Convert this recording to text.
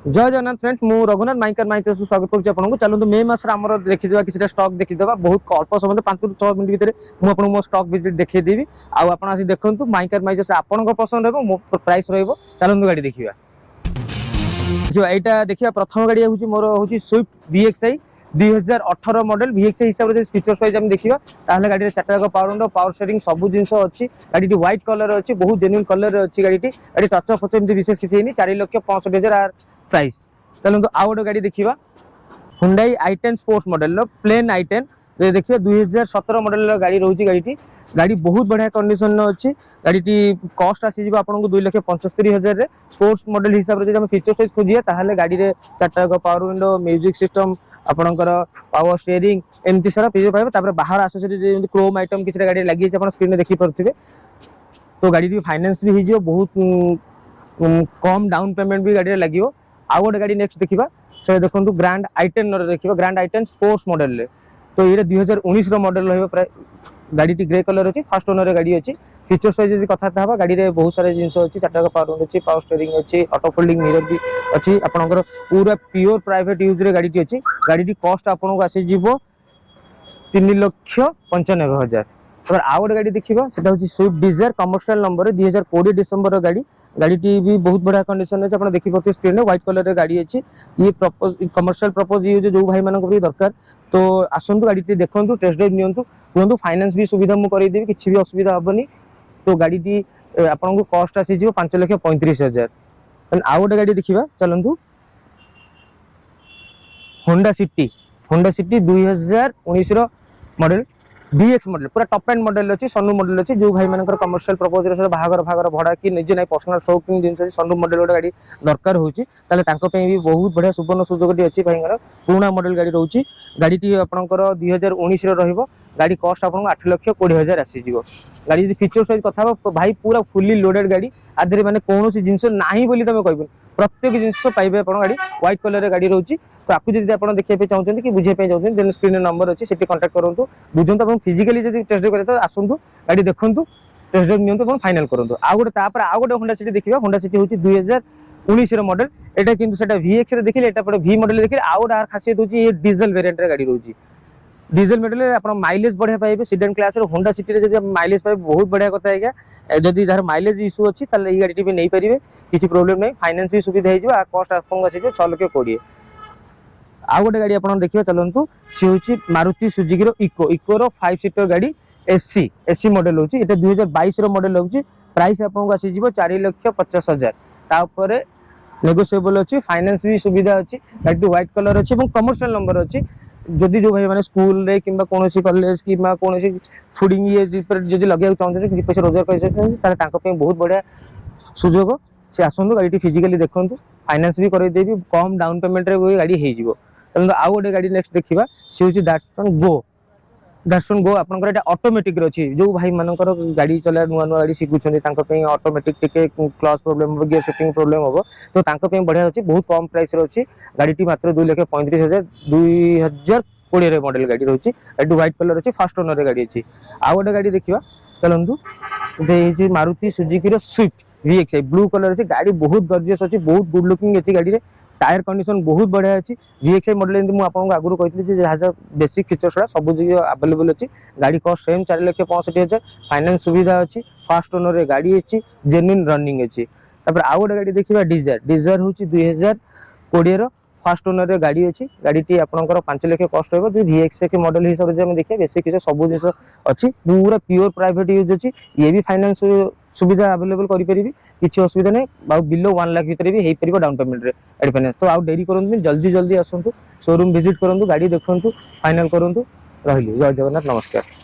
जय जगन्नाथ फ्रेंड्स मु रघुनाथ माइकर माइचर स्वागत करुच्ची आपको। चलते मे मास देखीदा कि स्टॉक देखीदा बहुत अल्प समय 5 ରୁ 6 मिनट भितर मुझे मो स्टॉक विजिट देखीदेवी आप देखते माइकर माइचर आपन पसंद रहो मो प्राइस रही। चलते गाड़ी देखा यहाँ देखिए प्रथम गाड़ी हूँ मोर हूँ स्विफ्ट VXI 2018 मॉडल VXI हिसाब से फीचर्स वाइज आम देखा ताहले गाड़ी चार्टा पावर विंडो पावर स्टीयरिंग सब जिन अच्छी गाड़ी व्हाइट कलर अच्छी बहुत जेन्युइन कलर अच्छी गाड़ी गाड़ी टच फच विशेष किसी 4,65,000 प्राइस। चलते आउ गोटे गाड़ी देखा Hyundai i10 sports model plane i10 देखिए 2017 मॉडल गाड़ी रोची गाड़ी बहुत बढ़िया कंडीशन अच्छी गाड़ी कॉस्ट आसी आपको 2,75,000 स्पोर्ट्स मॉडल हिसाब से फीचर्स वाइज खोजिए ताहले गाड़ी रे चार्टा पावर विंडो म्यूजिक सिस्टम आपणकर पावर स्टीयरिंग एमती सारा फीचर पाइबे। बाहर आसेसरीज क्रोम आइटम किसी गाड़ी लगी स्क्रीन देखी पारे तो गाड़ी फाइनेंस भी हो बहुत कम डाउन पेमेंट भी गाड़ी लगे। आउ गोटे गाड़ी नेक्स्ट देखा से देखो ग्रैंड i10 देखिए ग्रैंड i10 स्पोर्ट्स मॉडल तो ये 2019 मॉडल रही प्राय गाड़ी ग्रे कलर अच्छी फर्स्ट ओनर गाड़ी अच्छी फीचर्स वाइज कथा गाड़ी में बहुत सारे जिन अच्छी चार्टा पावर विंडो अच्छी पावर स्टीयरिंग अच्छी ऑटो फोल्डिंग मिरर भी अच्छी आपंकर पूरा प्योर प्राइवेट यूज रे गाड़ी अच्छी गाड़ी कॉस्ट आपको आसी 3,95,000। आउ गोटे गाड़ी देखा से Swift Dzire commercial number 2020 December गाड़ी गाड़ी भी बहुत बढ़िया कंडीशन अच्छे देखी पाते स्क्रीन में व्हाइट कलर रे गाड़ी अच्छी ये कमर्शियल प्रपोज यूज जो भाई मान दरकार तो आसतु गाड़ी देखो टेस्ट ड्राइव नियंतु कहतु फाइनेंस भी सुविधा मुझे करदेवी किसी भी असुविधा हेनी तो गाड़ी आपको कॉस्ट आसी 5,35,000। आउ गोटे गाड़ी देखा चलतु Honda city 2019 model DX model पूरा टॉप एंड मॉडल अच्छी सनरूफ मॉडल अच्छी जो भाई मान कमर्शियल प्रपोज बाहागर भड़ा कि निजे ना पर्सनल शौकीन जिन सनरूफ मॉडल गोटे गाड़ी दरकार होची भी बहुत बढ़िया सुवर्ण सुजोग अच्छी भाई पुराना मॉडल गाड़ी रोची गाड़ी आपंकर 2019 गाड़ी कॉस्ट आपको 8,20,000 आसीज। गाड़ी फीचर्स वाइज कथा भाई पूरा फुली लोडेड गाड़ी आधे मैंने कौन जिनस ना बोली तुम कह प्रत्येक जिनस पाइबे आप गाड़ी व्हाइट कलर गाड़ी रोची तो आपको जब आप देखा चाहते कि बुझे चाहते देन स्क्रीन नंबर अच्छी से कांटेक्ट करूँ बुझे आप फिजिकली जब टेस्ट ड्राइव कर आसतु गाड़ी देखूँ टेस्ट ड्राइव नियंतु फाइनल करूँ। आउ गोटे होंडा सिटी देखिए होंडा सिटी हूँ 2019 मॉडल एटा किंतु VX देखिए V मॉडल देखिए आउ खासियत हूँ ये डीजल वेरिएंट गाड़ी रोची डीजल मॉडल आप माइलेज बढ़िया पाइबे सीडन क्लास होंडा सिटी रे माइलेज पाइबे बहुत बढ़िया कथा है जदि जार माइलेज इश्यू अच्छी ये गाड़ी भी नहीं पारे किसी प्रोब्लेम नहीं फाइनेंस भी सुविधा हो कॉस्ट आपको आसी 6,20,000। आउ गोटे गाड़ी आप देखिए चलतु सी हूँ मारुति सुजुकी इको 5 सीटर गाड़ी एसी मॉडल होची एटा 2022 मॉडल होची प्राइस आपको आसी 4,50,000 नेगोशिएबल अच्छी फाइनेंस भी सुविधा अच्छी गाड़ी व्हाइट कलर अच्छी कमर्शियल नंबर अच्छी जदि जो भाई मैंने स्कूल रे किंबा कौन कॉलेज कि कौन फूडिंग ये जब लगे चाहते कि पैसा रोजगार कर बहुत बढ़िया सुजोग से आसतु गाड़ी फिजिकली देखूँ फाइनेंस भी करदेवी कम डाउन पेमेंट रे गाड़ी हो। आउ गोटे गाड़ी नेक्स्ट देखा सी हूँ डाटसन गो आपंकर ऑटोमेटिक अच्छी जो भाई मानकर गाड़ी चला नुआ नुआ गाड़ी शिखुं ऑटोमेटिक टिके क्लच प्रोब्लेम हम गियर शिफ्टिंग प्रोब्लेम हम तो बढ़िया अच्छी बहुत कम प्राइस अच्छी गाड़ी मात्र 2,35,000 2020 मॉडल गाड़ी रोची गाड़ी व्हाइट कलर अच्छी फर्स्ट ओनर गाड़ी अच्छी। आउ गोटे गाड़ी देखा चलतु Maruti Suzuki Swift VXI blue colour अच्छी गाड़ी बहुत गॉर्जियस अच्छी बहुत गुड लुकिंग अच्छी गाड़ी टायर कंडीशन बहुत बढ़िया अच्छी VXI मॉडल मुझे आपको आगुरी कहती जहाँ बेसिक फीचर्स गुड़ा सब जगह अवेलेबल अच्छी गाड़ी कॉस्ट सेम 4,65,000 फाइनेंस सुविधा अच्छी फर्स्ट ओनर गाड़ी अच्छी जेन्युइन रनिंग अच्छी। आउ गोटे गाड़ी देखा डिजायर हूँ 2020 फर्स्ट ओनर गाड़ी अच्छी गाड़ी आपंकर 5,00,000 कॉस्ट रहा VXI मॉडल हिसाब से देखिए बेसिक फीचर सब जिन अच्छी पूरा प्योर प्राइवेट यूज अच्छी ये भी फाइनेंस सुविधा अवेलेबल करी किसी असुविधा नहीं बिलो 1 लाख भितर भी हो पार डाउन पेमेंट रे फाइनेंस तो आउ डेरी करूँ जल्दी आसतु शोरूम विजिट करूँ गाड़ी देखूँ फाइनल करूँ रही जय जगन्नाथ नमस्कार।